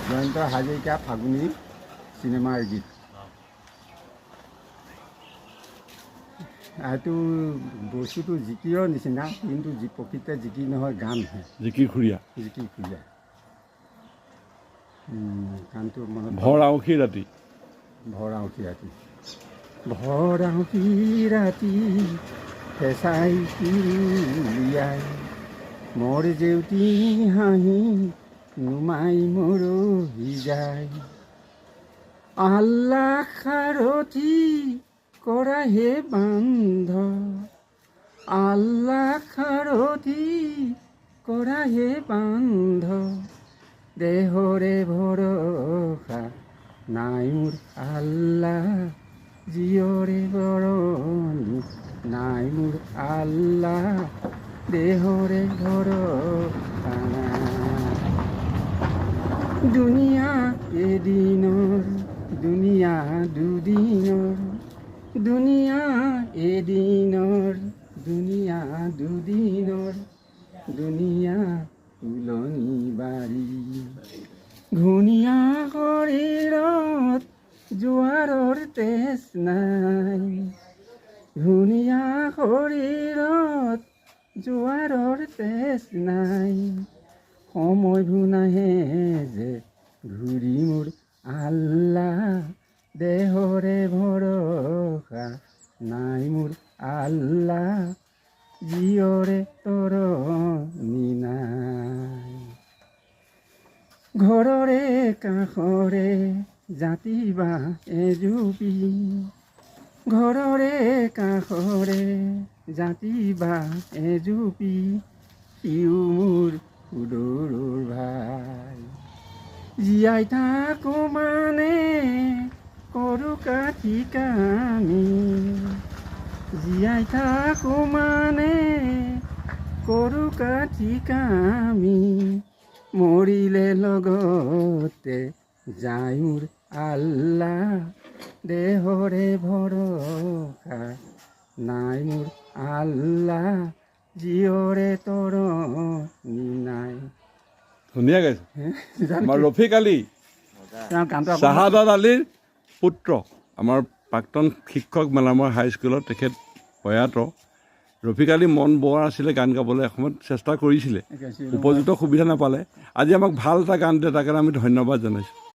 জয়ন্ত হাজৰিকা ফাগুনী চিনেমাৰ গীত। এইটো বস্তুটো জিকিৰৰ নিচিনা, কিন্তু প্ৰকৃতে জিকি নহয়, গানহে। জিকিৰ খুৰীয়া জিকি খুৰীয়া গানটো মনত ভৰ আউসী ৰাতি। ভৰ আউসী ৰাতি, ভৰ আউসী ৰাতি ফেঁচাই উলিয়াই মোৰ জেউতি হাঁহি নুমাই মৰহি যায়। আল্লাহ সাৰথি কৰা হে বান্ধ, আল্লাহ সাৰথি কৰা হে বান্ধ, দেহৰে ভৰসা নাই মোৰ আল্লাহ, জীয়ৰে বৰণি নাই মোৰ আল্লাহ, দেহৰে ভৰসা নাই। দুনিয়া এদিনৰ, দুনিয়া দুদিনৰ, দুনিয়া এদিনৰ, দুনিয়া দুদিনৰ, দুনিয়া ফুলনি বাৰী। ঘূণীয়া শৰীৰত জোৱাৰৰ তেজ নাই, ঘূণীয়া শৰীৰত জোৱাৰৰ তেজ নাই, সময়বোৰ নাহে যে ঘূৰি মোৰ আল্লাহ, দেহৰে ভৰসা নাই মোৰ আল্লাহ, জীয়ৰে তৰণি নাই। ঘৰৰে কাষৰে জাতি বাঁহ এজুপি, ঘৰৰে কাষৰে জাতি বাঁহ এজুপি, সিও মোৰ সুদূৰৰ ভাই। জীয়াই থাকো মানে কৰোঁ কাঠি কামি, জীয়াই থাকো মানে কৰোঁ কাঠি কামি, মৰিলে লগতে যায় মোৰ আল্লাহ, দেহৰে ভৰসা নাই মোৰ আল্লাহ, জীয়ৰে তৰণি নাই। ধুনীয়া গাইছে। আমাৰ ৰফিক আলী গানটো শ্বাহাদাত আলীৰ পুত্ৰ, আমাৰ প্ৰাক্তন শিক্ষক মেলামৰ হাইস্কুলত তেখেত প্ৰয়াত। ৰফিক আলী মন বৰ আছিলে গান গাবলৈ, এসময়ত চেষ্টা কৰিছিলে, উপযুক্ত সুবিধা নাপালে। আজি আমাক ভাল এটা গান দিয়ে, তাকে আমি ধন্যবাদ জনাইছোঁ।